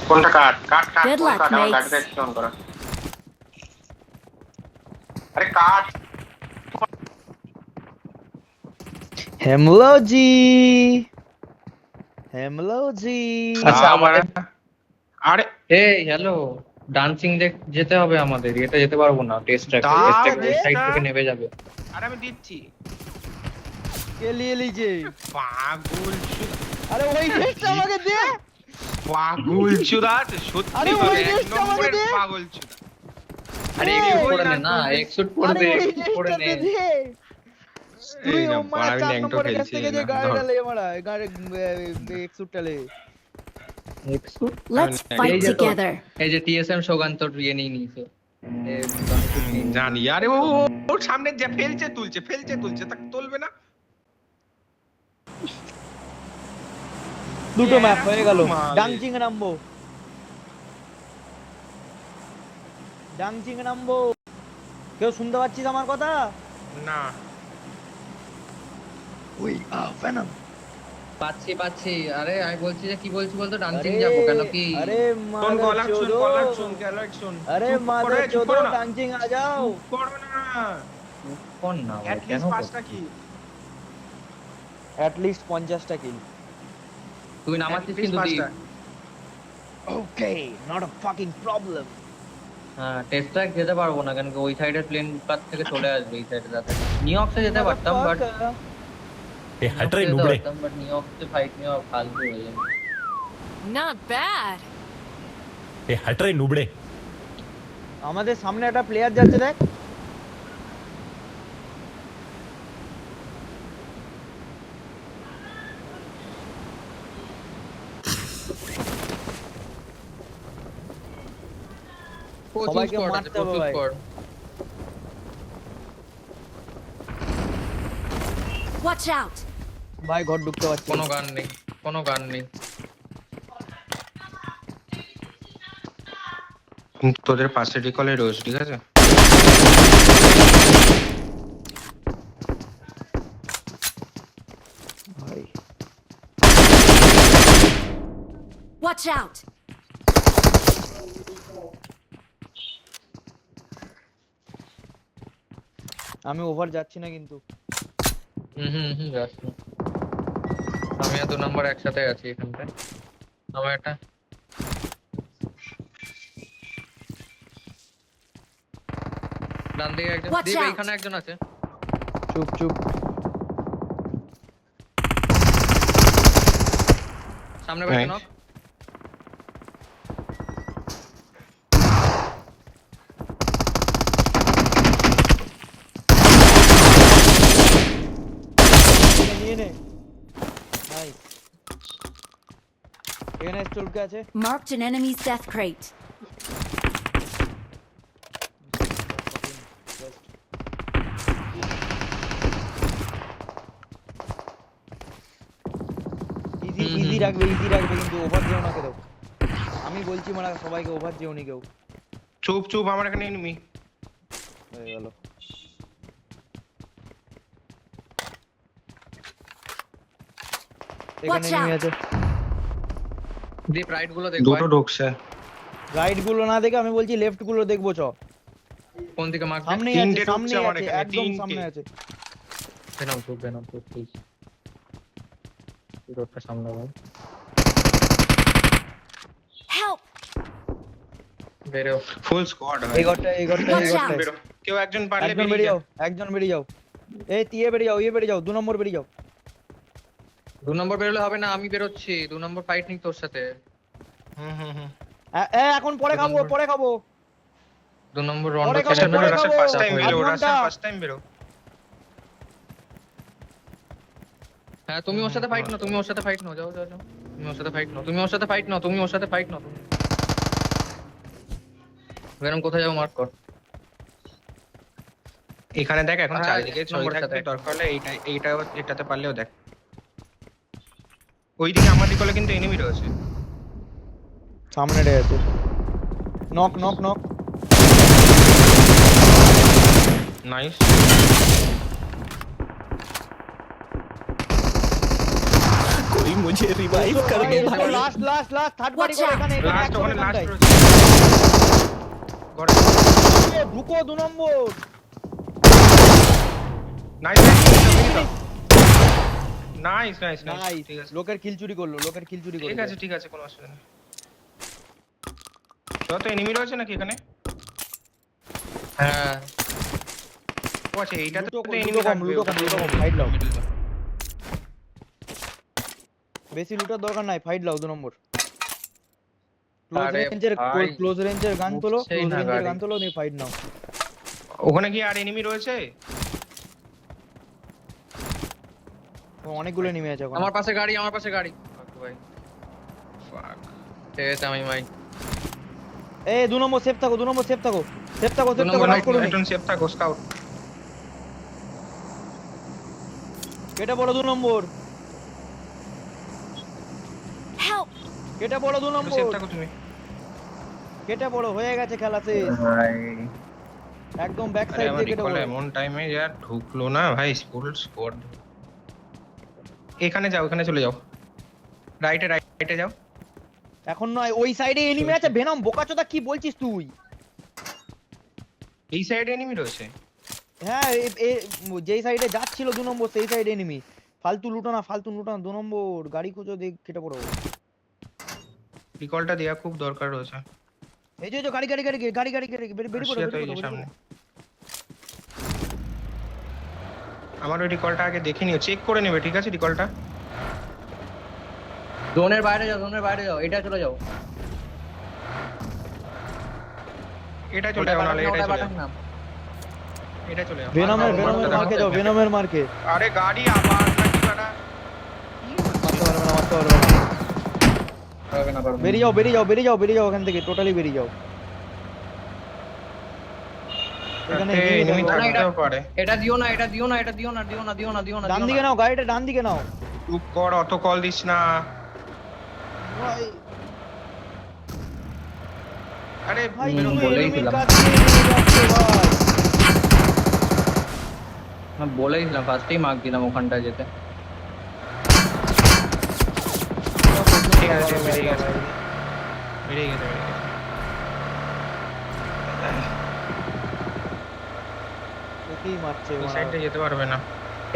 কোনটা কাট কাট কাট Good কোন luck, কাট আমার mates. গাড়িটা একটু অন করা। আরে কাট हेमलो जी हेमलो जी আচ্ছা আমার আমাদের আরে হ্যালো ডান্সিং যেতে হবে আমাদের, এটা যেতে পারবো না। টেস্ট ট্র্যাকে টেস্ট দাও ট্র্যাক ওই সাইড টেস্টটা। থেকে নেমে যাবে। আরে আমি দিচ্ছি। के लिए लीजिए পাগল চুদা अरे वही टेस्ट আমাকে দে পাগল চুদা সত্যি আরে করে ওই এক টেস্টটা আমাকে নম্বরের দে। পাগল চুদা। আরে এই, এক্সুট ওই করে না নে না, তুমি- এক্সুট করে আরে দে, ওই exit করে টেস্টটা নে। দে তুই এই না ও মারা আমি 4 ন্যাংটো নম্বরের কাছ খেলছি থেকে যে গাড়িটা লে মারা গাড়ি এক্সুটটা লে এক্সুট Let's Okay. fight এই যে তো- together. এই যে টিএসএম সোগান তোর ইয়ে নিয়ে নিয়েছে। জানি আরে ও ওর সামনে যে ফেলছে তুলছে তাকে তুলবে না। দুটো ম্যাপ হয়ে গেল মালে। ডাংচিং নামবো কেউ শুনতে পাচ্ছিস আমার কথা না ওই ভেনম পাচ্ছি। আরে আমি বলছি যে কি বলছি বলতো, ডান্সিং যাবো কেন কি? अरे শোন গলার শোন चोदो গলার শোন গলার শোন अरे চুপ मादर করে, চুপ चोदो করো না। डांसिंग आ जाओ চুপ করবে না কোন না ভাই, এট কেন লিস্ট 5টা কি एटलीस्ट 50টা কিল তুই নামাচ্ছিস কিন্তু তুই। Okay not a fucking problem হ্যাঁ টেস্ট ট্র্যাক যেতে পারবো না কেন কি ওই সাইডের প্লেন কাছ থেকে চলে আসবে এই সাইডে যাতে নিউইয়র্কে যেতে পারতাম, বাট ए हट रहे नुबड़े বাট নিউইয়র্কে ফাইট নেওয়া ফালতু হয়ে যাবে। Not bad. ए हट रहे नुबड़े আমাদের সামনে একটা প্লেয়ার যাচ্ছে দেখ প্রচুর সবাইকে squad আছে, মারতে হবে প্রচুর ভাই। squad। Watch out. ভাই ঘর ঢুকতে পারছি কোনো না। গান নেই। তোদের পাশে রিকলে রোজ ঠিক আছে ভাই Watch out. আমি ওভার যাচ্ছি না কিন্তু যাস না। আমি আর 2 নম্বর একসাথে আছি এখানটায়। আমার একটা ডান দিকে একজন, Watch দীপ out! এখানে একজন আছে। চুপ চুপ সামনে বাইরে Nice. নক। নিয়ে নে নাইস এখানে চলকে আছে Marked an enemy's death crate. Easy রাখবে কিন্তু ওভার যেও না কেউ আমি বলছি মানে সবাইকে ওভার যেও নি কেউ চুপ চুপ আমার এখানে এনিমি হয়ে গেল এখানে Watch নেমে out! আছে দীপ রাইট গুলো দেখ দুটো ঢুকছে রাইট গুলো না দেখে আমি বলছি লেফট গুলো দেখবো চ কোন দিকে মার্ক সামনে তিনটে আছে সামনে ঢুকছে আমার আছে এখানে, একদম তিনটে। সামনে আছে বেনাম তো প্লিজ রোডটা সামনে ভাই। Help! বেরো। ফুল স্কোয়াড এই ঘরটা Watch out! বেরো কেউ একজন পারলে একজন বেরিয়ে যাও একজন বেরিয়ে যাও এই তিয়ে বেরিয়ে যাও বেরিয়ে যাও 2 নম্বর বেরিয়ে যাও 2 নম্বর বেরোলে হবে না, আমি বেরোচ্ছি। 2 নম্বর ফাইট নেই তোর সাথে। হুম এখন পরে খাবো 2 নম্বর পরে রন্ডো খাবো, ছেড়ে পরে না। খাবো। ফার্স্ট টাইম আধ বেরো ঘন্টা। ফার্স্ট টাইম বেরো হ্যাঁ তুমি ওর সাথে ফাইট নাও, যাও তুমি ওর সাথে ফাইট নাও। বেরম কোথায় যাও মার্ক কর। এখানে দেখ এখন হ্যাঁ, চারিদিকে এক নম্বর ছড়িয়ে থাকবে সাথে। দরকার হলে এটাতে পারলেও দেখ ওইদিকে আমার রিকলে কিন্তু এনিমি রয়েছে সামনে রে আছে নক নাইস कोई मुझे रिवाइव कर दे भाई। Last last last third party Watch করে out! এখানে লাস্ট ওখানে লাস্ট এখানে রয়েছে ঘরে ঢুকো 2 নম্বর nice nice nice nice nice ঠিক আছে লোকের কিল চুরি করলো ঠিক আছে কোনো অসুবিধা নেই যত এনিমি রয়েছে নাকি এখানে হ্যাঁ ও আচ্ছা এইটাতে লুটো তো কম, এনিমি লুটো কম, থাকবে লুটো কম, লুটো কম, ফাইট লাও। বেশি লুটার দরকার নাই ফাইট লাও 2 নম্বর আরে ভাই, ক্লোজ রেঞ্জের গান তোলো উঠছেই ক্লোজ না রেঞ্জের গাড়ি। গান তোলো নিয়ে ফাইট নাও ওখানে কি আর এনিমি রয়েছে অনেকগুলো নেমে আছে এখন আমার পাশে গাড়ি Fuck ভাই Fuck. ঠিক আছে আমি ভাই এই 2 নম্বর সেফ থাকো 2 নম্বর সেফ থাকো দু নম্বর লাইট করো একজন সেফ থাকো স্কাউট কেটে পড়ো 2 নম্বর Help! কেটে পড়ো 2 নম্বর সেফ থাকো তুমি কেটে পড়ো হয়ে গেছে খেলা শেষ ভাই একদম ব্যাক আরে সাইড আমার দিয়ে কেটে রিকল পড়ো এমন টাইমে यार ঢুকলো না ভাই ফুল স্কোয়াড এখানে যাও এখানে চলে যাও রাইটে যাও এখন নয় ওই সাইডে এনিমি আছে ভেনম বোকাচোদা কি বলছিস তুই এই সাইডে এনিমি রয়েছে হ্যাঁ যেই সাইডে যাচ্ছিল 2 নম্বর সেই সাইডে এনিমি ফালতু লুটো না 2 নম্বর গাড়ি খুঁজো দেখ কেটে পড়ো রিকলটা দেয়া খুব দরকার রয়েছে এই যে গাড়ি বেরি পড়ো রাশিয়া তো এই যে সামনে আমার ওই রিকলটা আগে দেখে নিও চেক করে নেবে ঠিক আছে রিকলটা জোনের বাইরে যাও এটা চলে যাও এটা চলে যাও নালে এটা চলে যাও এটা চলে যাও ভেনমের মার্কে যাও ভেনমের মার্কে আরে গাড়ি আবার নাকি বাড়া মারতে পারবে না বেরিয়ে যাও ওখান থেকে টোটালি বেরিয়ে যাও এখানে এনিমি থাকতেও পারে এটা দিও না ডান দিকে নাও গাড়িটা ডান দিকে নাও চুপ কর অত কল দিস না ভাই আরে ভাই বেরো, তুমি বলেই এনিমির দিলাম। কাছে নিয়ে যাচ্ছে ভাই আমি বলেই দিলাম ফার্স্টেই মার্ক দিলাম ওখানটায় যেতে ঠিক আছে বেরিয়ে গেছে বেরিয়ে গেছে কি মারছে এই সাইডে যেতে পারবে না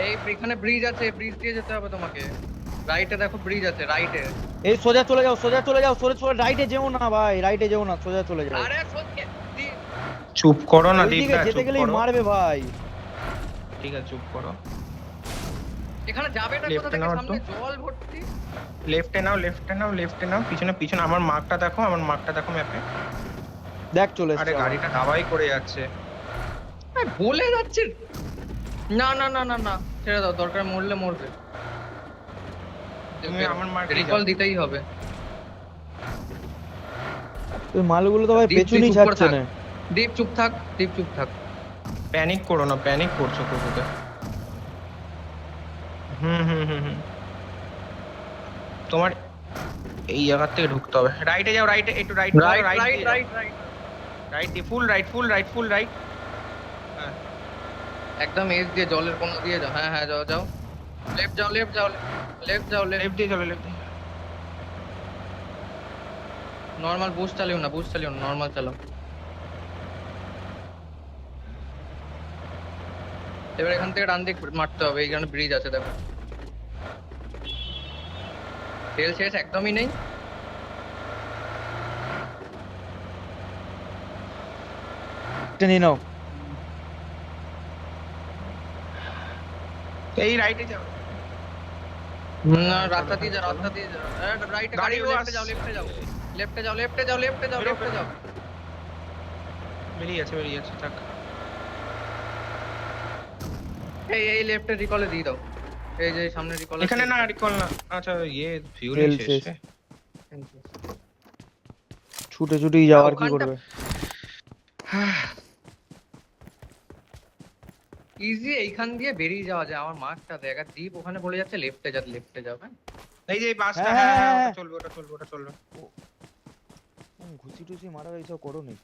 এই এখানে ব্রিজ আছে ব্রিজ দিয়ে যেতে হবে তোমাকে রাইটে দেখো ব্রিজ আছে রাইটে এই সোজা চলে যাও সোজা রাইটে যেও না ভাই রাইটে যেও না সোজা চলে যাও আরে সত্যি চুপ করো না ওইদিকে দীপদা যেতে চুপ গেলেই করো মারবে ভাই ঠিক আছে চুপ করো এখানে যাবে না Left কোথা থেকে নাও সামনে একটু। জল ভর্তি লেফটে নাও পিছনে আমার মার্কটা দেখো ম্যাপে দেখ চলে আরে এসছে গাড়িটা দাবাই করে যাচ্ছে আরে বলে যাচ্ছে না ছেড়ে দাও দরকার মরলে মরবে তুমি আমার মার্কে রিকল দিতেই হবে তুই মালগুলো তো ভাই দীপ, পেছনই তুই চুপ করে ছাড়ছে থাক। না দীপ চুপ থাক প্যানিক করো না প্যানিক করছো কুকুতে হুম তোমার এই জায়গা থেকে ঢুকতে হবে রাইটে যাও রাইটে একটু রাইট রাইট ফুল রাইট একদম এজ দিয়ে জলের কোণ দিয়ে যাও হ্যাঁ যাও লেফট যাও লেফট দিয়ে চলো লেফট নরমাল বুস্ট চালিও না নরমাল চালাও এবার এখান থেকে ডান দিক মারতে হবে এইখানে ব্রিজ আছে দেখো তেল শেষ একদমই নেই টেনে নাও এই রাইটে যাও না রাস্তা দিয়ে যা রাইটে গাড়ি গাড়িও লেফটে যাও বেরিয়ে আছে থাক এই লেফটে রিকলে দিয়ে দাও এই যে সামনে রিকল এখানে না রিকল না আচ্ছা ফিউল তেল শেষ শেষ। ছুটে যাওয়ার কি ওখানটা- করবে ইজি এইখান দিয়ে বেরিয়ে যাওয়া যায় আমার মার্কটা দেখ আর দীপ ওখানে বলে যাচ্ছে লেফটে যাও হ্যাঁ এই যে এই বাসটা হ্যাঁ, হ্যাঁ হ্যাঁ, ওটা চলবে ঘুষি টুসি মারা এইসব করো নি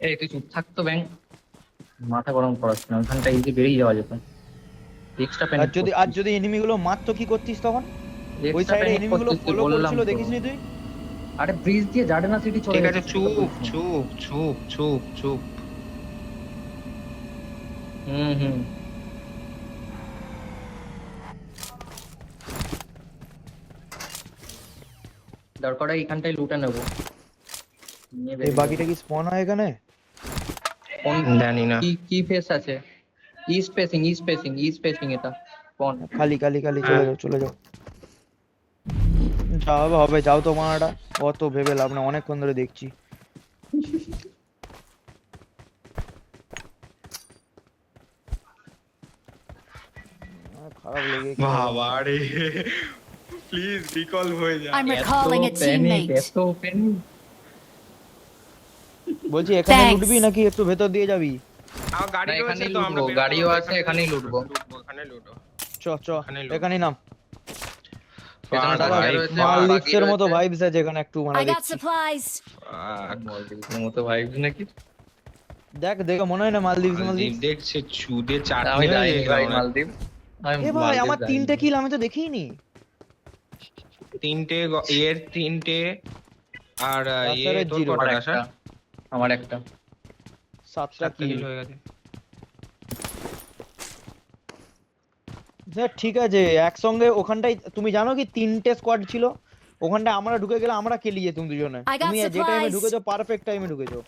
এই তুই চুপ থাক তো ব্যাং মাথা গরম করাস না ওখানটা ইজি বেরিয়ে যাওয়া যেত এক্সট্রা আর যদি এনিমি গুলো মারতো কি করতিস তখন? ওই সাইডে এনিমি গুলো ফলো করছিল, দেখিসনি তুই? আরে ব্রিজ দিয়ে জার্ডেনা সিটি চলে ঠিক আছে, গেছে, চুপ বলছি। চুপ চুপ চুপ চুপ। হুম দরকার হয় এখানটাই লুটে নেবো। নিয়ে এই বেরিয়ে বাকিটা কি স্পন হয় এখানে? যাবো। কোন জানি না। কি ফেস আছে? ই স্পেসিং এটা কোন? খালি চলে হ্যাঁ। যাও চলে যাও। যা হবে হবে, যাও তো মানাটা। অত ভেবে লাভ না, অনেকক্ষণ ধরে দেখছি। খারাপ লেগে গেছে। বাবা রে, প্লিজ রিকল হয়ে যা। I'm recalling a teammate. এত প্যানিক। বলছি এখানে Thanks. লুটবি নাকি একটু ভেতর দিয়ে যাবি? আর গাড়ি না, রয়েছে এখানেই তো, আমরা লুটবো, বের গাড়িও করবো, আছে, এখানেই লুটবো। এখানে লুটো। চ এখানেই লুট। এখানেই নাম। পেছনে ভাই, দাঁড়িয়ে রয়েছে, মালদ্বীপের বাকি মতো রয়েছে। ভাইবস আছে এখানে, একটু মানে I got দেখছি। supplies. মালদ্বীপের মতো ভাইবস নাকি? দেখে মনে হয় না মালদ্বীপ। মালদ্বীপ দেখছে চুদে চাটনি আমি হয়ে যাইনি ভাই গেলাম। মালদ্বীপ। এ ভাই আমার 3টে কিল, আমি তো দেখিনি। এর 3টে আর রাসারের তোর zero। কটা রাসা? আমার একটা 7টা 7টা কিল কিল হয়ে গেছে। ঠিক আছে, একসঙ্গে ওখানটায় তুমি জানো কি 3টে স্কোয়াড ছিল ওখানটায়, আমরা ঢুকে গেলে আমরা কেলিয়ে তুমি দুজনে। I got তুমি যে টাইমে supplies. ঢুকেছো পারফেক্ট টাইমে ঢুকেছো।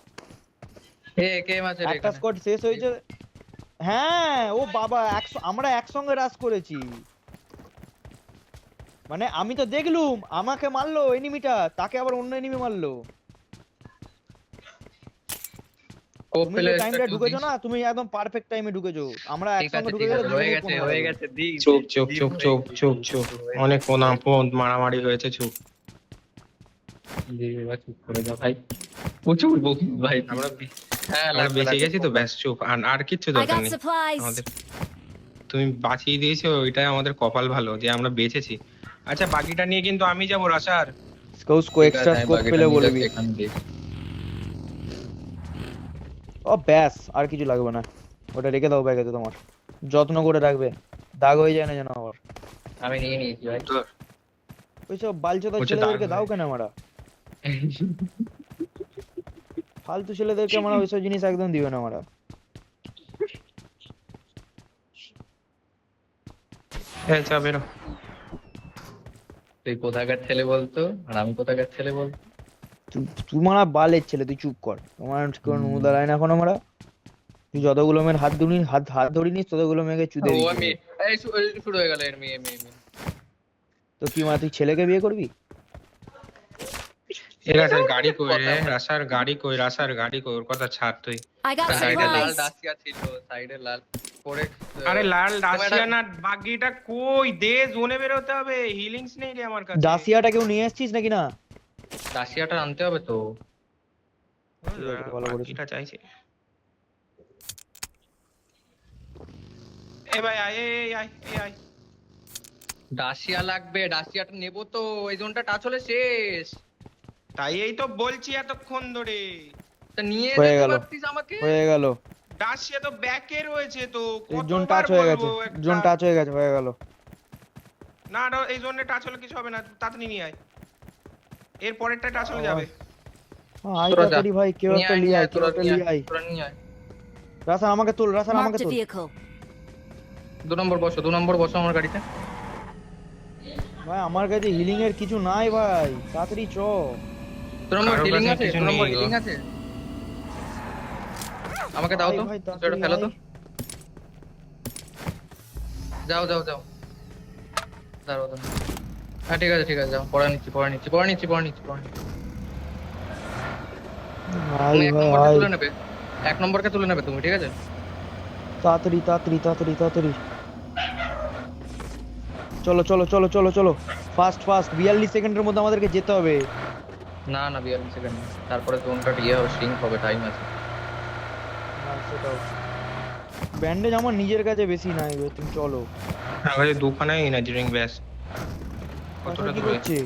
কে আছে রে একটা এখানে? স্কোয়াড শেষ হয়েছে। হ্যাঁ ও বাবা, আমরা একসঙ্গে রাশ করেছি। মানে আমি তো দেখলুম আমাকে মারলো এনিমিটা, তাকে আবার অন্য এনিমি মারলো। কোপ তুমি ফেলে যে টাইমটা ঢুকেছো না, তুমি একদম পারফেক্ট টাইমে ঢুকেছো। আমরা ঠিক একসঙ্গে আছে ঢুকে ঠিক গেলে আছে, হয়ে গেছে হয়ে গেছে। দি চুপ চুপ চুপ চুপ চুপ চুপ। অনেক মারামারি হয়েছে, চুপ। দি বাবা চুপ করে যাও ভাই। প্রচুর বকি ভাই। আমরা হ্যাঁ আমরা বেঁচে গেছি তো, ব্যাস চুপ। আর কিচ্ছু I দরকার got নেই supplies. আমাদের। তুমি বাঁচিয়ে দিয়েছো, ওইটাই আমাদের কপাল ভালো যে আমরা বেঁচেছি। আচ্ছা, বাকিটা নিয়ে কিন্তু আমি যাবো রাসার। এক্সট্রা স্কোপ পেলে বলবি। ও ব্যাস, আর কিছু লাগবে না। ওটা রেখে দাও ব্যাগে, তোমার যত্ন করে রাখবে, দাগ হয়ে যায় না যেন আবার। আমি নিয়ে নিয়েছি ভাই। ওইসব বালচোদা বলছে ছেলেদেরকে দাগ দাও হয়ে। কেন আমরা? ফালতু ছেলেদেরকে আমরা ওইসব জিনিস একদম দিবে না আমরা। হ্যাঁ, চা বেরো। তুই কোথাকার ছেলে বলতো আর আমি কোথাকার ছেলে বলতো? তুই মারা বালের ছেলে, তুই চুপ কর। তোমার কোন উদাহরণ এখন আমরা, তুই যতগুলো মেয়ের হাত ধরিনিস ততগুলো মেয়েকে চুদে ও দিবি। আমি এই শুরু হয়ে গেল এর মেয়ে। তো কি মানে তুই ছেলেকে বিয়ে করবি? রাসার গাড়ি কই রে? রাসার গাড়ি কই? রাসার গাড়ি কই? ওর কথা ছাড় তুই। I got সাইডে লাল supplies. ডাসিয়া ছিল, সাইডে লাল পরে। আরে লাল ডাসিয়া না, বাগিটা কই? দে, জোনে বেরোতে হবে। হিলিংস নেই রে আমার কাছে। ডাসিয়াটা কেউ নিয়ে এসেছিস নাকি না? ডাসিয়াটা আনতে হবে তো। ঠিক আছে, ভালো করেছিস। বাকিটা চাইছে। এ ভাই আয়, আয়। ডাসিয়া লাগবে, ডাসিয়াটা নেবো তো। এই জোনটা টাচ হলে শেষ। তাই এই তো বলছি এতক্ষণ ধরে। তা নিয়ে হয়ে যেতে গেল। পারতিস আমাকে। হয়ে গেল, ডাসিয়া তো ব্যাকে রয়েছে তো, জোন কতবার টাচ হয়ে গেছে, বলবো একটা? জোন টাচ হয়ে গেছে, হয়ে গেল। না না, এই জোনে টাচ হলে কিছু হবে না, তাড়াতাড়ি নিয়ে আয়। এর পরেরটা টাচ হলে যাবে। আয় তোরা যা। তাড়াতাড়ি ভাই, কেউ নিয়ে একটা আয়, লিয়ে নিয়ে আয়, আয়, কেউ তোরা একটা নিয়ে লিয়ে আয়। আয়, তোরা নিয়ে আয়। রাসান আমাকে তোল, রাসান আমাকে Marked a তোল। vehicle. 2 নম্বর বসো আমার গাড়িতে। ভাই আমার কাছে হিলিং এর কিছু নাই ভাই, তাড়াতাড়ি চ। 2 নম্বর কারোর হিলিং কাছে আছে, কিছু 2 নম্বর নেই গো। হিলিং আছে। আমাকে দাও তো, ভাই, এটা তাড়াতাড়ি ফেলো তো। আয়। যাও দাঁড়াও। হ্যাঁ ঠিক আছে যাও। পড়া নিচ্ছি। আয় তুমি 1 ভাই, নম্বরকে আয়। তুলে নেবে। 1 নম্বরকে তুলে নেবে তুমি, ঠিক আছে? তাড়াতাড়ি। চলো। ফাস্ট 42 সেকেন্ডের মধ্যে আমাদেরকে যেতে হবে। না 42 সেকেন্ড। তারপরে জোনটা হবে, সিঙ্ক হবে, টাইম আছে। ব্যান্ডেজ আমার নিজের কাছে বেশি নাই, তুমি চলো। আমার কাছে দুখানা এনার্জি ড্রিঙ্ক, ব্যাস। কতটা রাসান কি দূরে? করছে?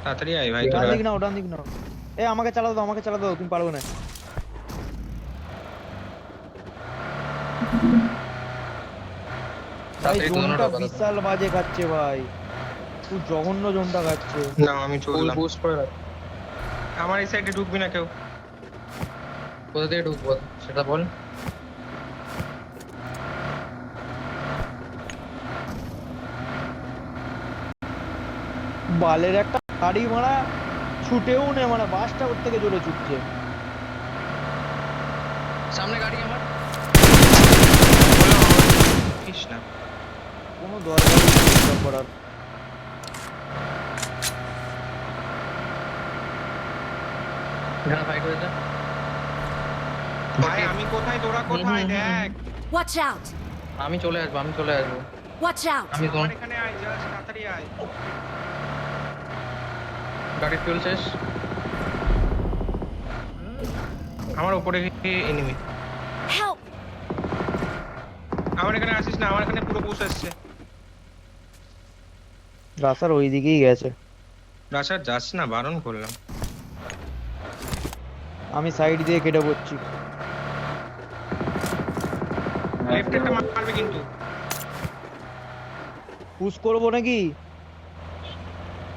তাড়াতাড়ি আয় ভাই ডান তোরা। দিক নাও। এ আমাকে চালা দাও, তুমি পারবে না। ভাই তাড়াতাড়ি দুজনে জোনটা ঢোকা দাও। বিশাল বাজে খাচ্ছে ভাই, খুব জঘন্য জোনটা খাচ্ছে। না আমি ফুল চললাম। বুস্ট করে রাখ। আমার এই সাইডে ঢুকবি না কেউ। কোথা থেকে ঢুকবো সেটা বল। বালের একটা গাড়ি মারা ছুটেও নে, মানে বাসটা ওর থেকে জোরে ছুটছে। সামনে গাড়ি আমার। দেখিস না। কোনো দরকার নেই চিন্তা করার। এখানে ফাইট হয়েছে। ভাই আমি কোথায়, তোরা কোথায়? দেখ Watch out! আমি চলে আসবো, আমি চলে আসবো। Watch out! আমি জোন। আমার এখানে আয়, যা তাড়াতাড়ি আয়। গাড়ির ফুয়েল শেষ। আমার উপরে এনিমি। Help! আমার এখানে আসিস না, আমার এখানে পুরো পুশ আসছে। রাস্তার ওই দিকেই গেছে। রাশার যাস না, বারণ করলাম। আমি সাইড দিয়ে কেটে পড়ছি। লেফট একটা মারবে কিন্তু। পুশ করবো নাকি?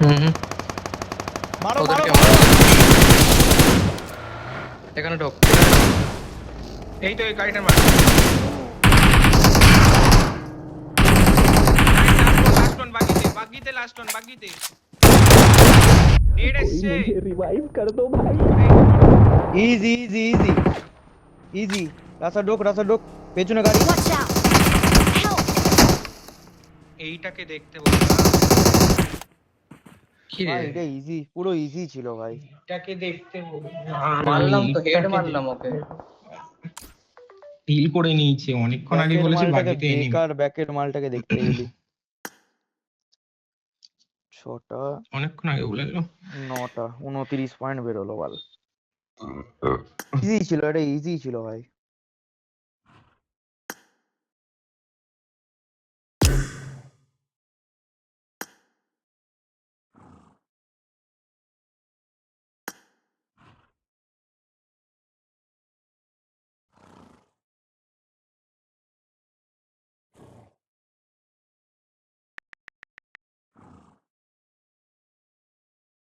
হুম। মারো মারো ওদেরকে মারো। এখানে ঢোক। এই তো এই গাড়িটা মার। লাস্ট ওয়ান বাগিতে, বাগিতে লাস্ট ওয়ান বাগিতে। নেড कोई এসছে। मुझे रिवाइव कर दो भाई। Easy easy easy easy. রাস্তা ঢোক, রাস্তা ঢোক, পেছনে গাড়ি। Watch out! Help! এইটাকে দেখতে বললাম। কি ভাই রে? এটা ইজি, পুরো ইজি ছিল ভাই। এটাকে দেখতে মারলাম তো, হেড মারলাম ওকে। ডিল করে নিয়েছে, অনেকক্ষণ আগে ব্যাকের বলেছি মালটাকে, বাগিতে এনিমি। বেকার ব্যাকের মালটাকে দেখতে গেলি। 6টা অনেকক্ষণ আগে বলে দিল। 9টা 29 পয়েন্ট বেরোলো বাল। ইজি ছিল, এটা ইজি ছিল ভাই।